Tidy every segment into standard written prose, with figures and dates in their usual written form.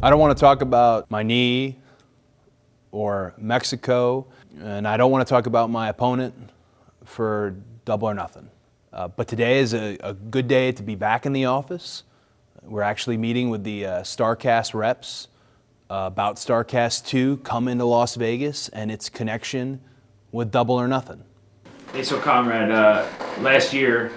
I don't want to talk about my knee or Mexico, and I don't want to talk about my opponent for Double or Nothing. But today is a good day to be back in the office. We're actually meeting with the Starrcast reps about Starrcast 2 coming to Las Vegas and its connection with Double or Nothing. Hey, so Conrad, last year,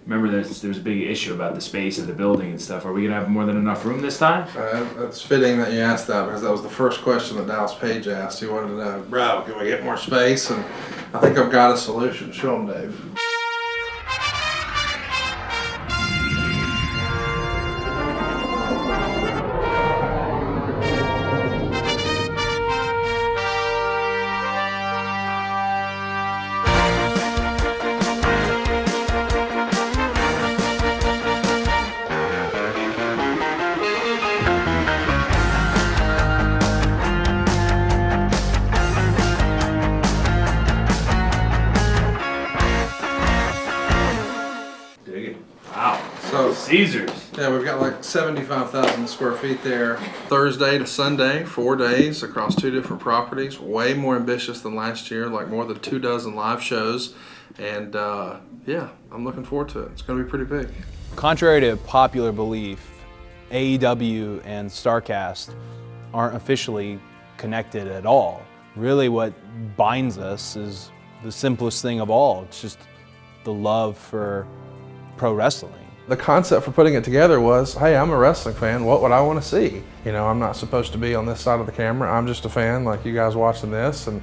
remember there was a big issue about the space of the building and stuff. Are we going to have more than enough room this time? That's fitting that you asked that, because that was the first question that Dallas Page asked. He wanted to know, bro, can we get more space? And I think I've got a solution. Show him, Dave. Caesars. Yeah, we've got like 75,000 square feet there. Thursday to Sunday, 4 days across 2 different properties. Way more ambitious than last year, like more than 24 live shows. And yeah, I'm looking forward to it. It's going to be pretty big. Contrary to popular belief, AEW and Starrcast aren't officially connected at all. Really what binds us is the simplest thing of all. It's just the love for pro wrestling. The concept for putting it together was, hey, I'm a wrestling fan. What would I want to see? You know, I'm not supposed to be on this side of the camera. I'm just a fan like you guys watching this. And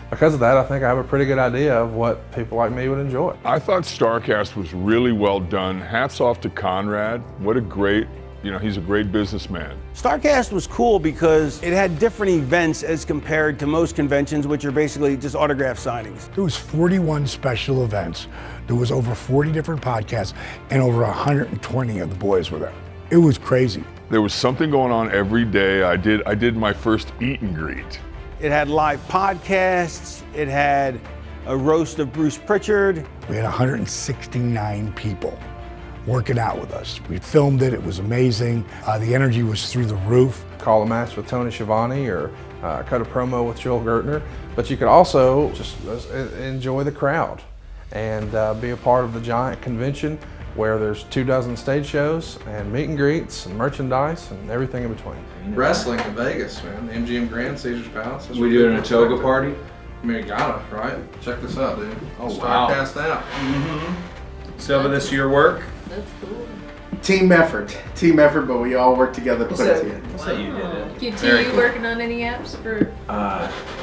because of that, I think I have a pretty good idea of what people like me would enjoy. I thought Starrcast was really well done. Hats off to Conrad. What a great, he's a great businessman. Starrcast was cool because it had different events as compared to most conventions, which are basically just autograph signings. There was 41 special events. There was over 40 different podcasts, and over 120 of the boys were there. It was crazy. There was something going on every day. I did my first eat and greet. It had live podcasts. It had a roast of Bruce Pritchard. We had 169 people working out with us. We filmed it. It was amazing. The energy was through the roof. Call a match with Tony Schiavone or cut a promo with Joel Gertner. But you could also just enjoy the crowd and be a part of the giant convention where there's 24 stage shows and meet and greets and merchandise and everything in between. Wrestling in Vegas, man. MGM Grand, Caesars Palace. We doing a toga party? I mean, you gotta, right? Check this out, dude. Oh, wow. Starrcast out. Some of this your work? That's cool. Team effort, but we all work together to put it together. What's that you did it? Are you working on any apps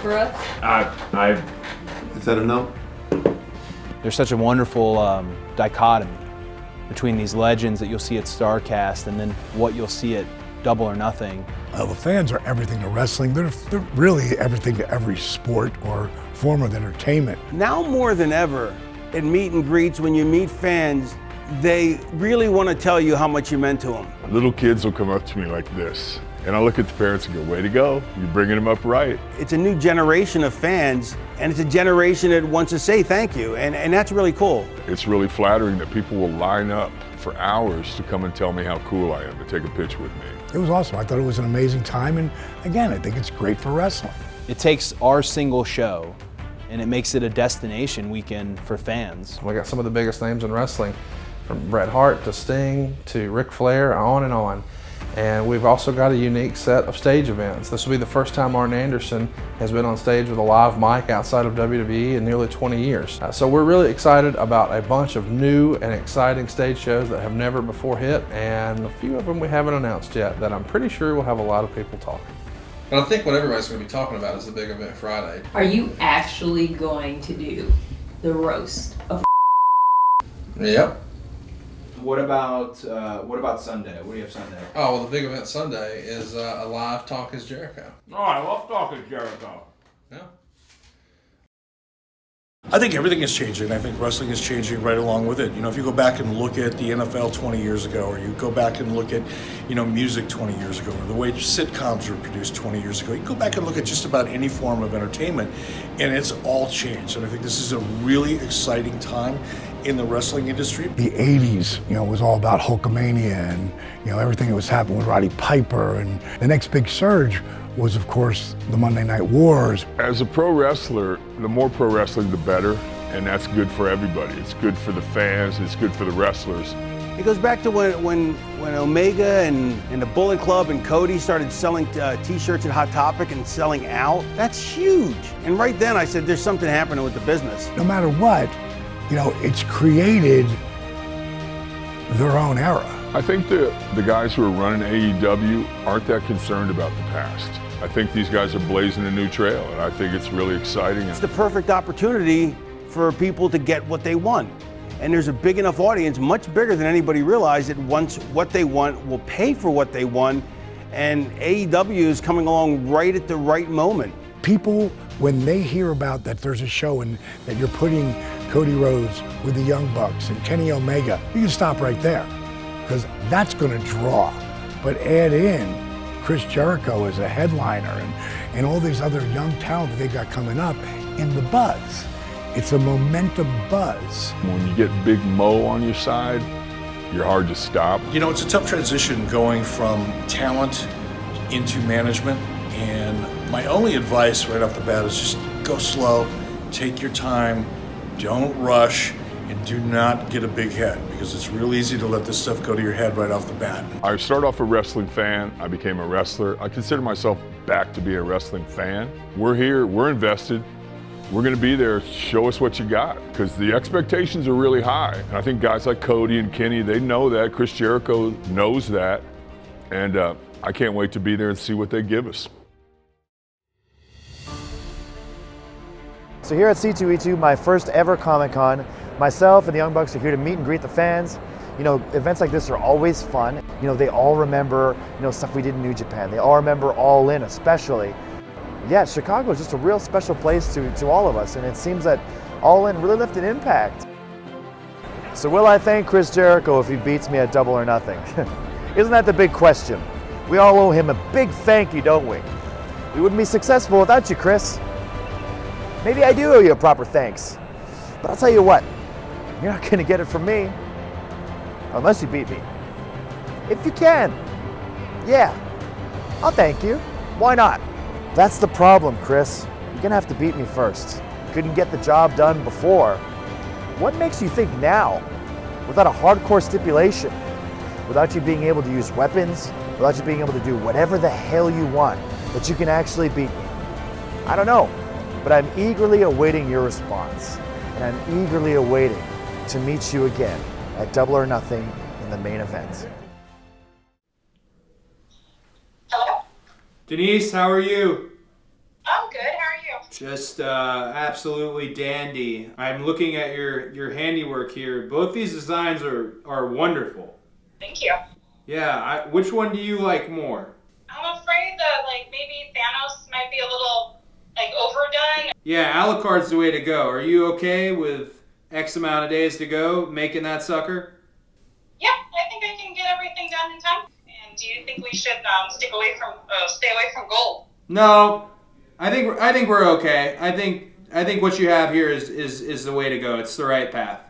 for us? Is that a no? There's such a wonderful dichotomy between these legends that you'll see at Starrcast and then what you'll see at Double or Nothing. The fans are everything to wrestling. They're really everything to every sport or form of entertainment. Now more than ever, at meet and greets, when you meet fans, they really want to tell you how much you meant to them. Little kids will come up to me like this, and I look at the parents and go, way to go, you're bringing them up right. It's a new generation of fans, and it's a generation that wants to say thank you, and that's really cool. It's really flattering that people will line up for hours to come and tell me how cool I am, to take a picture with me. It was awesome. I thought it was an amazing time, and again, I think it's great for wrestling. It takes our single show and it makes it a destination weekend for fans. We got some of the biggest names in wrestling, from Bret Hart to Sting to Ric Flair, on and on. And we've also got a unique set of stage events. This will be the first time Arn Anderson has been on stage with a live mic outside of WWE in nearly 20 years. So we're really excited about a bunch of new and exciting stage shows that have never before hit, and a few of them we haven't announced yet that I'm pretty sure will have a lot of people talking. But I think what everybody's going to be talking about is the big event Friday. Are you actually going to do the roast of? Yep. What about Sunday? What do you have Sunday? Oh, well, the big event Sunday is a live Talk is Jericho. Oh, I love talking Jericho. Yeah. I think everything is changing. I think wrestling is changing right along with it. You know, if you go back and look at the NFL 20 years ago, or you go back and look at, music 20 years ago, or the way sitcoms were produced 20 years ago, you go back and look at just about any form of entertainment, and it's all changed. And I think this is a really exciting time in the wrestling industry. The 80s, was all about Hulkamania and, everything that was happening with Roddy Piper. And the next big surge was, of course, the Monday Night Wars. As a pro wrestler, the more pro wrestling, the better. And that's good for everybody. It's good for the fans, it's good for the wrestlers. It goes back to when Omega and the Bullet Club and Cody started selling t-shirts at Hot Topic and selling out. That's huge. And right then I said, there's something happening with the business. No matter what, it's created their own era. I think the guys who are running AEW aren't that concerned about the past. I think these guys are blazing a new trail, and I think it's really exciting. It's the perfect opportunity for people to get what they want. And there's a big enough audience, much bigger than anybody realized, that wants what they want, will pay for what they want, and AEW is coming along right at the right moment. People, when they hear about that there's a show and that you're putting Cody Rhodes with the Young Bucks and Kenny Omega, you can stop right there, because that's going to draw. But add in Chris Jericho as a headliner and all these other young talent that they got coming up, and the buzz. It's a momentum buzz. When you get Big Mo on your side, you're hard to stop. It's a tough transition going from talent into management. And my only advice right off the bat is just go slow, take your time, don't rush, and do not get a big head, because it's real easy to let this stuff go to your head right off the bat. I started off a wrestling fan, I became a wrestler. I consider myself back to be a wrestling fan. We're here, we're invested. We're going to be there. Show us what you got, because the expectations are really high. And I think guys like Cody and Kenny, they know that. Chris Jericho knows that. And I can't wait to be there and see what they give us. So here at C2E2, my first ever Comic-Con, myself and the Young Bucks are here to meet and greet the fans. Events like this are always fun. They all remember, stuff we did in New Japan. They all remember All In especially. Yeah, Chicago is just a real special place to all of us, and it seems that All In really left an impact. So will I thank Chris Jericho if he beats me at Double or Nothing? Isn't that the big question? We all owe him a big thank you, don't we? We wouldn't be successful without you, Chris. Maybe I do owe you a proper thanks, but I'll tell you what, you're not gonna get it from me, unless you beat me. If you can, yeah, I'll thank you. Why not? That's the problem, Chris. You're gonna have to beat me first. You couldn't get the job done before. What makes you think now, without a hardcore stipulation, without you being able to use weapons, without you being able to do whatever the hell you want, that you can actually beat me? I don't know, but I'm eagerly awaiting your response, and I'm eagerly awaiting to meet you again at Double or Nothing in the main event. Denise, how are you? I'm good. How are you? Just absolutely dandy. I'm looking at your handiwork here. Both these designs are wonderful. Thank you. Yeah, which one do you like more? I'm afraid that maybe Thanos might be a little overdone. Yeah, Alucard's the way to go. Are you okay with X amount of days to go making that sucker? Yeah, I think I can get everything done in time. And do you think we should stay away from gold? No, I think we're okay. I think what you have here is the way to go. It's the right path.